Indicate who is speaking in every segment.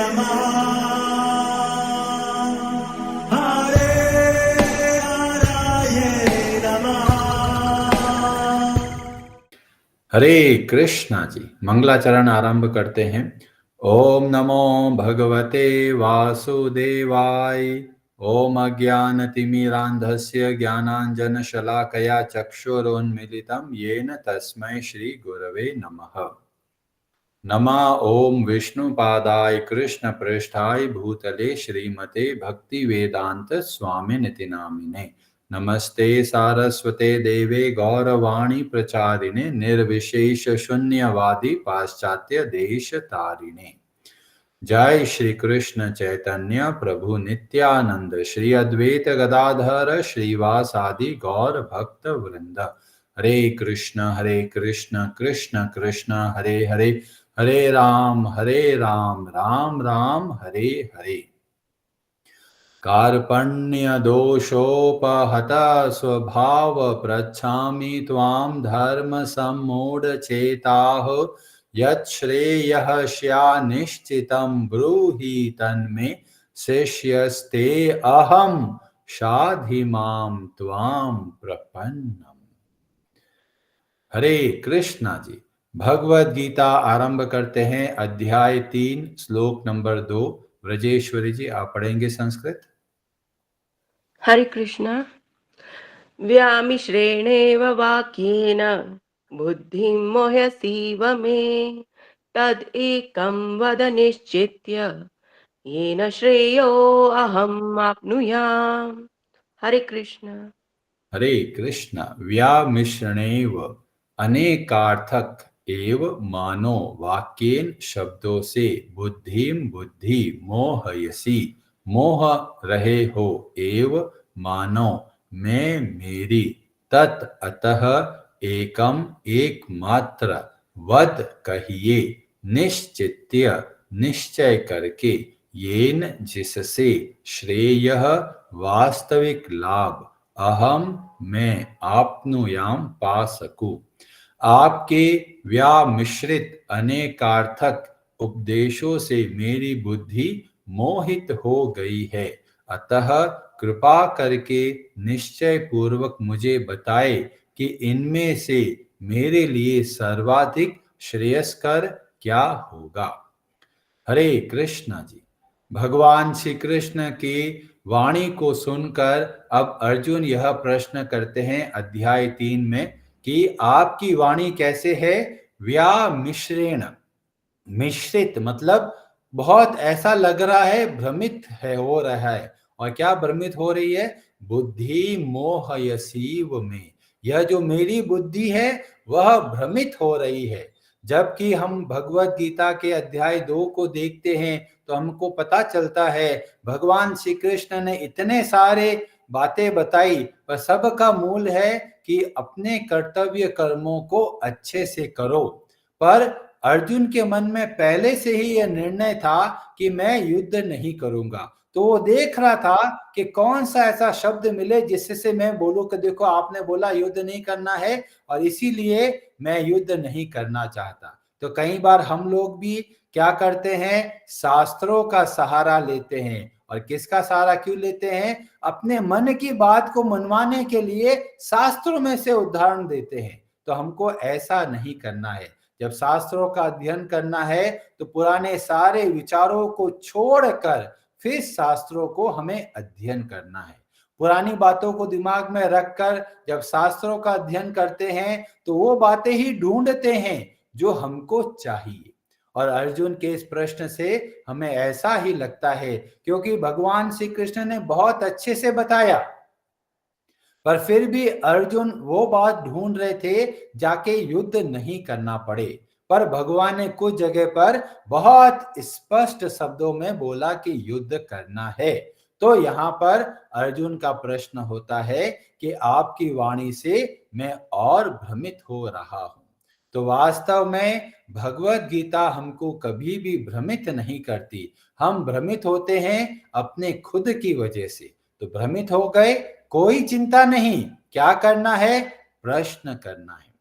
Speaker 1: नमः हरे हराय नमः।
Speaker 2: हरे कृष्णा जी। मंगलाचरण आरंभ करते हैं। ओम नमो भगवते वासुदेवाय। ओम अज्ञानतिमिरान्धस्य ज्ञानाञ्जनशलाकया चक्षुरोन्मीलितं येन तस्मै श्री गुरवे नमः। नमः ओम विष्णुपादाय कृष्णप्रेष्ठाय भूतले श्रीमते भक्तिवेदांत स्वामिनिति नामिने। नमस्ते सारस्वते देवे गौरवाणी प्रचारिणे निर्विशेष शून्यवादी पाश्चात्य देश तारिणे। जय श्री कृष्ण चैतन्य प्रभु नित्यानंद श्री अद्वैत गदाधर श्रीवासादि गौर भक्त वृंद। हरे कृष्ण कृष्ण कृष्ण हरे हरे, हरे राम राम राम हरे हरे। कार्पण्य दोषोपहत स्वभाव पृच्छामि त्वां धर्म सम्मूढ़ चेताः। यच्छ्रेयः स्यान्निश्चितं ब्रूहि तन्मे शिष्यस्ते अहं शाधि मां त्वां प्रपन्नम्। हरे कृष्णा जी। भगवद गीता आरंभ करते हैं। अध्याय 3 श्लोक नंबर 2। ब्रजेश्वरी जी आप पढ़ेंगे संस्कृत।
Speaker 3: हरे कृष्ण। व्यामिश्रेणेव वाक्येन बुद्धिं मोह्यसीव मे तदेकं वद निश्चित्य येन श्रेयो अहम् आप्नुयाम्। हरे कृष्ण।
Speaker 2: हरे कृष्ण। व्यामिश्रणेव अनेकार्थक एव मानो वाक्येन शब्दों से बुद्धिम बुद्धि मोहयसी मोह रहे हो एव मानो मैं मेरी तत् अतः एकम एकमात्र वद कहिए निश्चित्य निश्चय करके येन जिससे श्रेयः वास्तविक लाभ अहम मैं आपनुयाम पा सकूं। आपके व्यामिश्रित अनेकार्थक उपदेशों से मेरी बुद्धि मोहित हो गई है, अतः कृपा करके निश्चय पूर्वक मुझे बताए कि इनमें से मेरे लिए सर्वाधिक श्रेयस्कर क्या होगा। हरे कृष्णा जी। भगवान श्री कृष्ण की वाणी को सुनकर अब अर्जुन यह प्रश्न करते हैं अध्याय 3 में कि आपकी वाणी कैसे है। व्यामिश्रेण, मिश्रित मतलब बहुत ऐसा लग रहा है, भ्रमित है, हो रहा है। और क्या भ्रमित हो रही है? बुद्धि मोहयसीव में, यह जो मेरी बुद्धि है वह भ्रमित हो रही है। जबकि हम भगवत गीता के अध्याय 2 को देखते हैं तो हमको पता चलता है भगवान श्री कृष्ण ने इतने सारे बातें बताई, पर सबका मूल है कि अपने कर्तव्य कर्मों को अच्छे से करो। पर अर्जुन के मन में पहले से ही यह निर्णय था कि मैं युद्ध नहीं करूंगा। तो वो देख रहा था कि कौन सा ऐसा शब्द मिले जिससे मैं बोलूं कि देखो आपने बोला युद्ध नहीं करना है और इसीलिए मैं युद्ध नहीं करना चाहता। तो कई बार हम लोग भी क्या करते हैं, शास्त्रों का सहारा लेते हैं। और किसका सहारा क्यों लेते हैं? अपने मन की बात को मनवाने के लिए शास्त्रों में से उदाहरण देते हैं। तो हमको ऐसा नहीं करना है। जब शास्त्रों का अध्ययन करना है तो पुराने सारे विचारों को छोड़कर फिर शास्त्रों को हमें अध्ययन करना है। पुरानी बातों को दिमाग में रखकर जब शास्त्रों का अध्ययन करते हैं तो वो बातें ही ढूंढते हैं जो हमको चाहिए। और अर्जुन के इस प्रश्न से हमें ऐसा ही लगता है, क्योंकि भगवान श्री कृष्ण ने बहुत अच्छे से बताया, पर फिर भी अर्जुन वो बात ढूंढ रहे थे जाके युद्ध नहीं करना पड़े। पर भगवान ने कुछ जगह पर बहुत स्पष्ट शब्दों में बोला कि युद्ध करना है। तो यहाँ पर अर्जुन का प्रश्न होता है कि आपकी वाणी से मैं और भ्रमित हो रहा हूं। तो वास्तव में भगवत गीता हमको कभी भी भ्रमित नहीं करती। हम भ्रमित होते हैं अपने खुद की वजह से। तो भ्रमित हो गए, कोई चिंता नहीं। क्या करना है? प्रश्न करना है।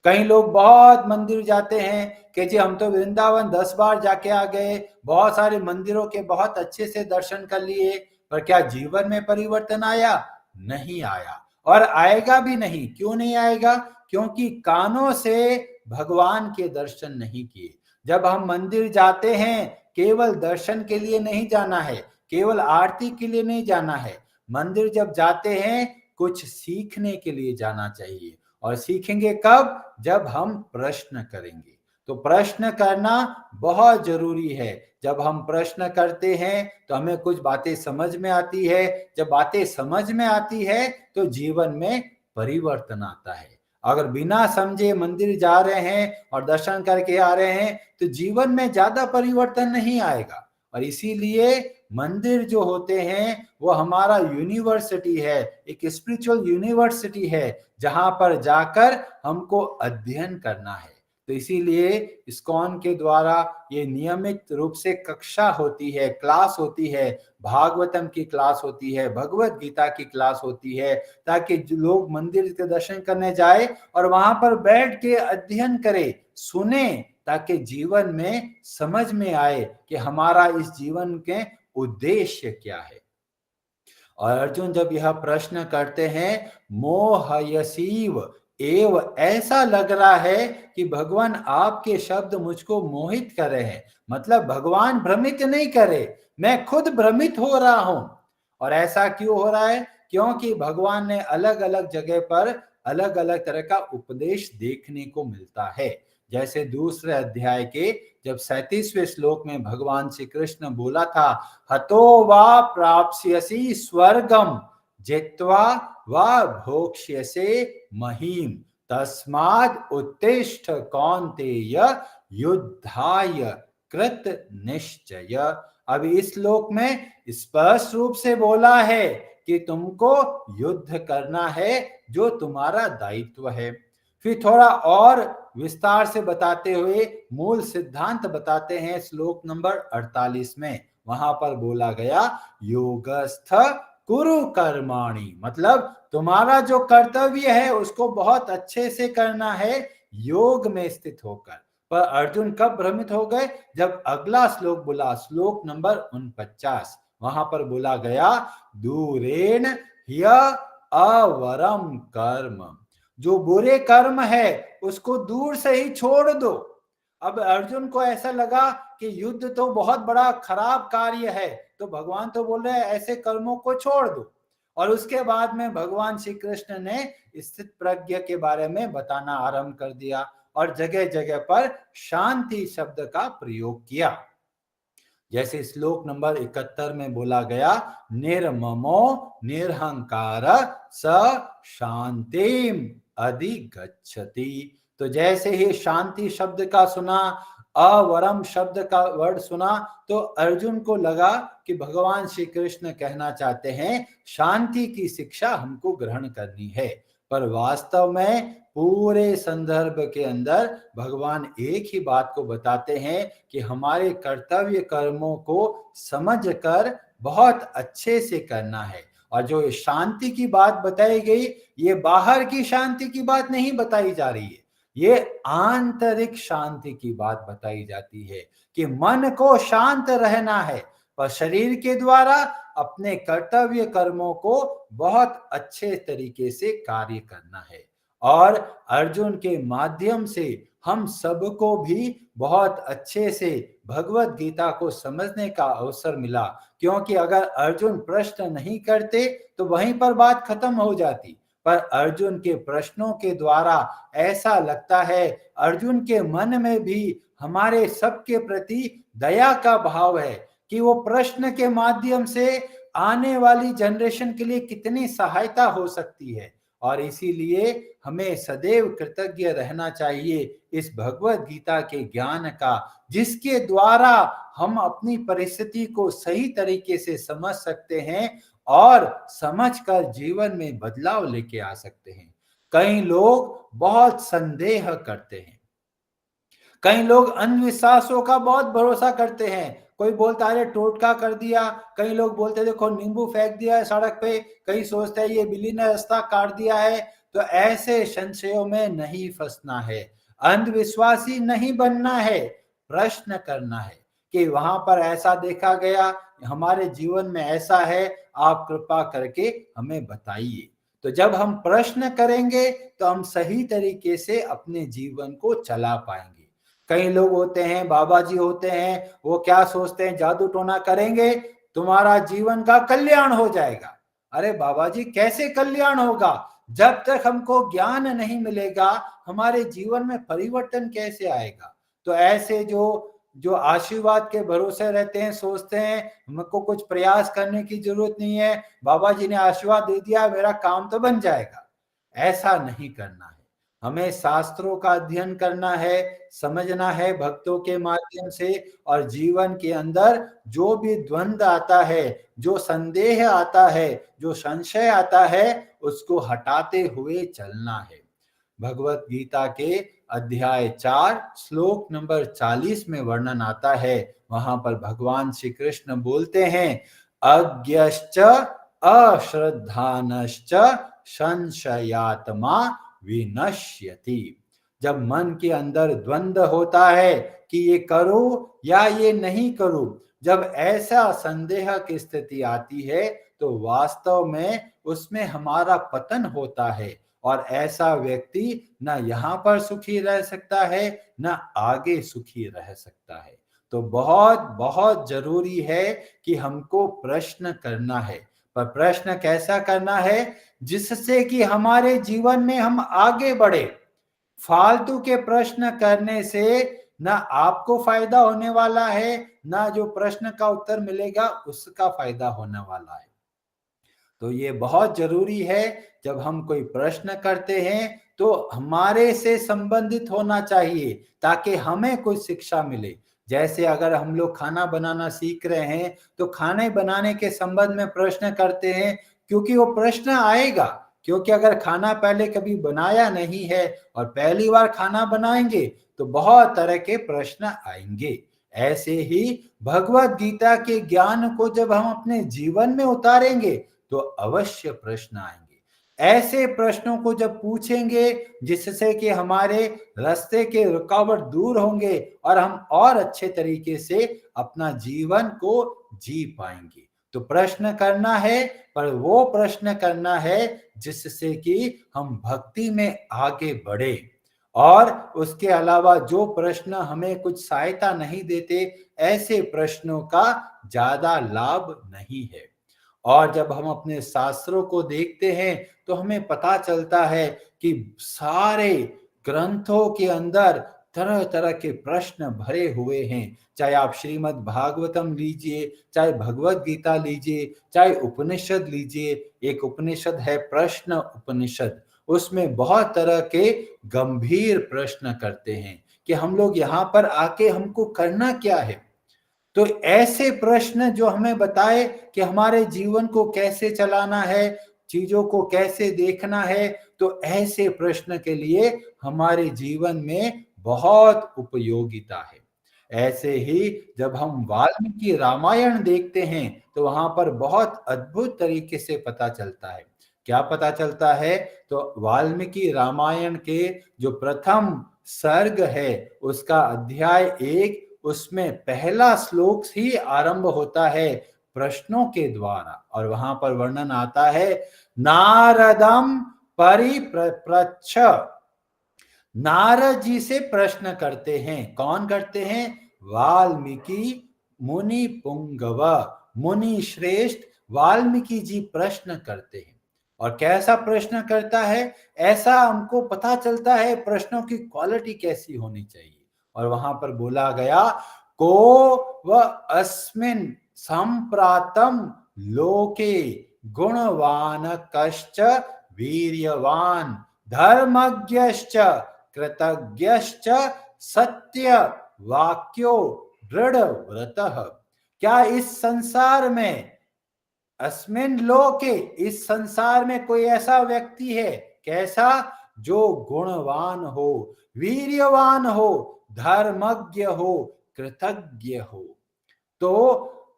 Speaker 2: कई लोग बहुत मंदिर जाते हैं कि जी हम तो वृंदावन 10 बार जाके आ गए, बहुत सारे मंदिरों के बहुत अच्छे से दर्शन कर लिए, पर क्या जीवन में परिवर्तन आया? नहीं आया, और आएगा भी नहीं। क्यों नहीं आएगा? क्योंकि कानों से भगवान के दर्शन नहीं किए। जब हम मंदिर जाते हैं, केवल दर्शन के लिए नहीं जाना है, केवल आरती के लिए नहीं जाना है। मंदिर जब जाते हैं, कुछ सीखने के लिए जाना चाहिए। और सीखेंगे कब? जब हम प्रश्न करेंगे। तो प्रश्न करना बहुत जरूरी है। जब हम प्रश्न करते हैं तो हमें कुछ बातें समझ में आती है। जब बातें समझ में आती है तो जीवन में परिवर्तन आता है। अगर बिना समझे मंदिर जा रहे हैं और दर्शन करके आ रहे हैं तो जीवन में ज्यादा परिवर्तन नहीं आएगा। और इसीलिए मंदिर जो होते हैं वो हमारा यूनिवर्सिटी है, एक स्पिरिचुअल यूनिवर्सिटी है, जहां पर जाकर हमको अध्ययन करना है। तो इसीलिए इस्कॉन के द्वारा ये नियमित रूप से कक्षा होती है, क्लास होती है, भागवतम की क्लास होती है, भगवत गीता की क्लास होती है, ताकि जो लोग मंदिर के दर्शन करने जाए और वहां पर बैठ के अध्ययन करे, सुने, ताकि जीवन में समझ में आए कि हमारा इस जीवन के उद्देश्य क्या है। और अर्जुन जब यह प्रश्न करते हैं, मोहयसीव एव, ऐसा लग रहा है कि भगवान आपके शब्द मुझको मोहित कर रहे हैं। मतलब भगवान भ्रमित नहीं करे, मैं खुद भ्रमित हो रहा हूं। और ऐसा क्यों हो रहा है? क्योंकि भगवान ने अलग अलग जगह पर अलग अलग तरह का उपदेश देखने को मिलता है। जैसे दूसरे अध्याय के जब 37वें श्लोक में भगवान श्री कृष्ण बोला था, हतो वा प्राप्स्यसि स्वर्गम जित्वा वा भोक्ष्यसे महीम तस्माद् उत्तिष्ठ कौन्तेय युद्धाय कृत निश्चय। अब इस श्लोक में स्पष्ट रूप से बोला है कि तुमको युद्ध करना है, जो तुम्हारा दायित्व है। फिर थोड़ा और विस्तार से बताते हुए मूल सिद्धांत बताते हैं श्लोक नंबर 48 में। वहां पर बोला गया, योगस्थ कुरु कर्माणि, मतलब तुम्हारा जो कर्तव्य है उसको बहुत अच्छे से करना है, योग में स्थित होकर। पर अर्जुन कब भ्रमित हो गए? जब अगला श्लोक बोला, श्लोक नंबर 49, वहां पर बोला गया, दूरेण ह्य अवरम कर्म, जो बुरे कर्म है उसको दूर से ही छोड़ दो। अब अर्जुन को ऐसा लगा कि युद्ध तो बहुत बड़ा खराब कार्य है, तो भगवान तो बोल रहे हैं ऐसे कर्मों को छोड़ दो। और उसके बाद में भगवान श्री कृष्ण ने स्थित प्रज्ञ के बारे में बताना आरंभ कर दिया और जगह जगह पर शांति शब्द का प्रयोग किया। जैसे श्लोक नंबर 71 में बोला गया, निर्ममो निर्हंकार स शांतिम अधिगच्छति। तो जैसे ही शांति शब्द का सुना, अवरम शब्द का वर्ड सुना, तो अर्जुन को लगा कि भगवान श्री कृष्ण कहना चाहते हैं शांति की शिक्षा हमको ग्रहण करनी है। पर वास्तव में पूरे संदर्भ के अंदर भगवान एक ही बात को बताते हैं कि हमारे कर्तव्य कर्मों को समझकर बहुत अच्छे से करना है। और जो शांति की बात बताई गई, ये बाहर की शांति की बात नहीं बताई जा रही है, ये आंतरिक शांति की बात बताई जाती है कि मन को शांत रहना है, पर शरीर के द्वारा अपने कर्तव्य कर्मों को बहुत अच्छे तरीके से कार्य करना है। और अर्जुन के माध्यम से हम सबको भी बहुत अच्छे से भगवत गीता को समझने का अवसर मिला, क्योंकि अगर अर्जुन प्रश्न नहीं करते तो वहीं पर बात खत्म हो जाती। पर अर्जुन के प्रश्नों के द्वारा ऐसा लगता है अर्जुन के मन में भी हमारे सबके प्रति दया का भाव है कि वो प्रश्न के माध्यम से आने वाली जनरेशन के लिए कितनी सहायता हो सकती है। और इसीलिए हमें सदैव कृतज्ञ रहना चाहिए इस भगवत गीता के ज्ञान का, जिसके द्वारा हम अपनी परिस्थिति को सही तरीके से समझ सकते हैं और समझकर जीवन में बदलाव लेके आ सकते हैं। कई लोग बहुत संदेह करते हैं, कई लोग अंधविश्वासों का बहुत भरोसा करते हैं। कोई बोलता है टोटका कर दिया, कई लोग बोलते हैं देखो नींबू फेंक दिया है सड़क पे, कई सोचते हैं ये बिल्ली ने रास्ता काट दिया है, तो ऐसे संशयों में नहीं फंसना है, अंधविश्वासी नहीं बनना है, प्रश्न करना है कि वहां पर ऐसा देखा गया, हमारे जीवन में ऐसा है, आप कृपा करके हमें बताइए। तो जब हम प्रश्न करेंगे तो हम सही तरीके से अपने जीवन को चला पाएंगे। कई लोग होते हैं, बाबा जी होते हैं, वो क्या सोचते हैं, जादू टोना करेंगे तुम्हारा जीवन का कल्याण हो जाएगा। अरे बाबा जी, कैसे कल्याण होगा? जब तक हमको ज्ञान नहीं मिलेगा, हमारे जीवन में परिवर्तन कैसे आएगा? तो ऐसे जो जो आशीर्वाद के भरोसे रहते हैं, सोचते हैं हमको कुछ प्रयास करने की जरूरत नहीं है, बाबा जी ने आशीर्वाद दे दिया, मेरा काम तो बन जाएगा। ऐसा नहीं करना है। हमें शास्त्रों का अध्ययन करना है, समझना है भक्तों के माध्यम से, और जीवन के अंदर जो भी द्वंद आता है, जो संदेह आता है, जो संशय आता है, उसको हटाते हुए चलना है। भगवत गीता के अध्याय 4 श्लोक नंबर 40 में वर्णन आता है। वहां पर भगवान श्री कृष्ण बोलते हैं, अज्ञश्च अश्रद्धानश्च संशयात्मा विनश्यति। जब मन के अंदर द्वंद होता है कि ये करूं या ये नहीं करूं, जब ऐसा संदेह की स्थिति आती है, तो वास्तव में उसमें हमारा पतन होता है, और ऐसा व्यक्ति न यहाँ पर सुखी रह सकता है, न आगे सुखी रह सकता है। तो बहुत बहुत जरूरी है कि हमको प्रश्न करना है, पर प्रश्न कैसा करना है जिससे कि हमारे जीवन में हम आगे बढ़े। फालतू के प्रश्न करने से ना आपको फायदा होने वाला है, ना जो प्रश्न का उत्तर मिलेगा उसका फायदा होने वाला है। तो ये बहुत जरूरी है, जब हम कोई प्रश्न करते हैं तो हमारे से संबंधित होना चाहिए, ताकि हमें कोई शिक्षा मिले। जैसे अगर हम लोग खाना बनाना सीख रहे हैं, तो खाने बनाने के संबंध में प्रश्न करते हैं, क्योंकि वो प्रश्न आएगा। क्योंकि अगर खाना पहले कभी बनाया नहीं है और पहली बार खाना बनाएंगे, तो बहुत तरह के प्रश्न आएंगे। ऐसे ही भगवत गीता के ज्ञान को जब हम अपने जीवन में उतारेंगे, तो अवश्य प्रश्न आएंगे। ऐसे प्रश्नों को जब पूछेंगे जिससे कि हमारे रास्ते के रुकावट दूर होंगे, और हम और अच्छे तरीके से अपना जीवन को जी पाएंगे। तो प्रश्न करना है, पर वो प्रश्न करना है जिससे कि हम भक्ति में आगे बढ़े। और उसके अलावा जो प्रश्न हमें कुछ सहायता नहीं देते, ऐसे प्रश्नों का ज्यादा लाभ नहीं है। और जब हम अपने शास्त्रों को देखते हैं, तो हमें पता चलता है कि सारे ग्रंथों के अंदर तरह तरह के प्रश्न भरे हुए हैं। चाहे आप श्रीमद् भागवतम लीजिए, चाहे भगवत गीता लीजिए, चाहे उपनिषद लीजिए। एक उपनिषद है प्रश्न उपनिषद, उसमें बहुत तरह के गंभीर प्रश्न करते हैं कि हम लोग यहाँ पर आके हमको करना क्या है। तो ऐसे प्रश्न जो हमें बताए कि हमारे जीवन को कैसे चलाना है, चीजों को कैसे देखना है, तो ऐसे प्रश्न के लिए हमारे जीवन में बहुत उपयोगिता है। ऐसे ही जब हम वाल्मीकि रामायण देखते हैं, तो वहां पर बहुत अद्भुत तरीके से पता चलता है। क्या पता चलता है? तो वाल्मीकि रामायण के जो प्रथम सर्ग है, उसका अध्याय 1, उसमें पहला श्लोक ही आरंभ होता है प्रश्नों के द्वारा, और वहां पर वर्णन आता है, नारदम परिप्रच्छ। नारद जी से प्रश्न करते हैं। कौन करते हैं? वाल्मीकि मुनि पुंगव, मुनि श्रेष्ठ वाल्मीकि जी प्रश्न करते हैं। और कैसा प्रश्न करता है, ऐसा हमको पता चलता है प्रश्नों की क्वालिटी कैसी होनी चाहिए। और वहां पर बोला गया, को व अस्मिन् संप्रातम लोके गुणवान कश्च वीर्यवान धर्मज्ञश्च कृतज्ञश्च सत्य वाक्यो दृढ़ व्रतः। क्या इस संसार में, अस्मिन लोके, इस संसार में कोई ऐसा व्यक्ति है, कैसा? जो गुणवान हो, वीर्यवान हो, धर्मज्ञ हो, कृतज्ञ हो। तो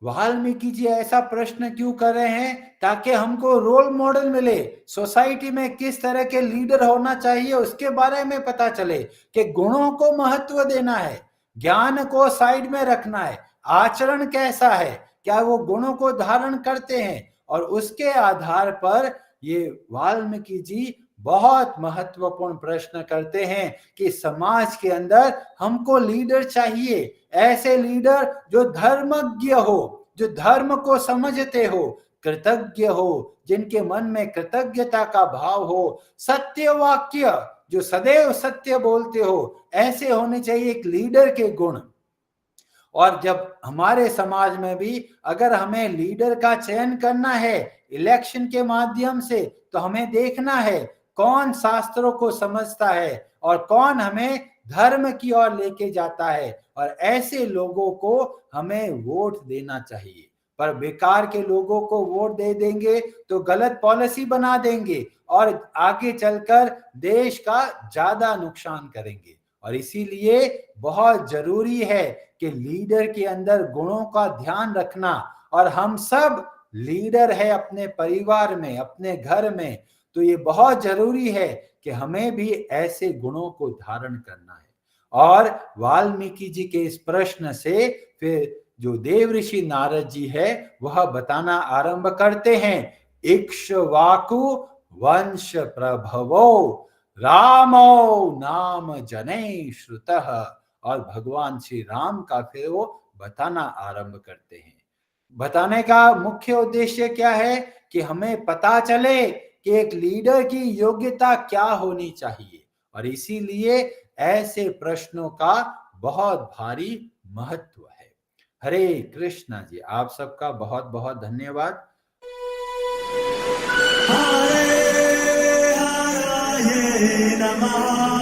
Speaker 2: वाल्मीकि जी ऐसा प्रश्न क्यों कर रहे हैं? ताकि हमको रोल मॉडल मिले, सोसाइटी में किस तरह के लीडर होना चाहिए उसके बारे में पता चले कि गुणों को महत्व देना है, ज्ञान को साइड में रखना है, आचरण कैसा है, क्या वो गुणों को धारण करते हैं। और उसके आधार पर ये वाल्मीकि जी बहुत महत्वपूर्ण प्रश्न करते हैं कि समाज के अंदर हमको लीडर चाहिए, ऐसे लीडर जो धर्मज्ञ हो, जो धर्म को समझते हो, कृतज्ञ हो, जिनके मन में कृतज्ञता का भाव हो, सत्य वाक्य, जो सदैव सत्य बोलते हो, ऐसे होने चाहिए एक लीडर के गुण। और जब हमारे समाज में भी अगर हमें लीडर का चयन करना है इलेक्शन के माध्यम से, तो हमें देखना है कौन शास्त्रों को समझता है और कौन हमें धर्म की ओर लेके जाता है, और ऐसे लोगों को हमें वोट देना चाहिए। पर बेकार के लोगों को वोट दे देंगे तो गलत पॉलिसी बना देंगे और आगे चलकर देश का ज्यादा नुकसान करेंगे। और इसीलिए बहुत जरूरी है कि लीडर के अंदर गुणों का ध्यान रखना। और हम सब लीडर है अपने परिवार में, अपने घर में, तो ये बहुत जरूरी है कि हमें भी ऐसे गुणों को धारण करना है। और वाल्मीकि जी के इस प्रश्न से फिर जो देव ऋषि नारद जी है वह बताना आरंभ करते हैं। इक्ष्वाकु वंश प्रभवो रामो नाम जने श्रुतः। और भगवान श्री राम का फिर वो बताना आरंभ करते हैं। बताने का मुख्य उद्देश्य क्या है कि हमें पता चले कि एक लीडर की योग्यता क्या होनी चाहिए, और इसीलिए ऐसे प्रश्नों का बहुत भारी महत्व है। हरे कृष्णा जी, आप सबका बहुत बहुत धन्यवाद।
Speaker 1: हरे हराये नमः।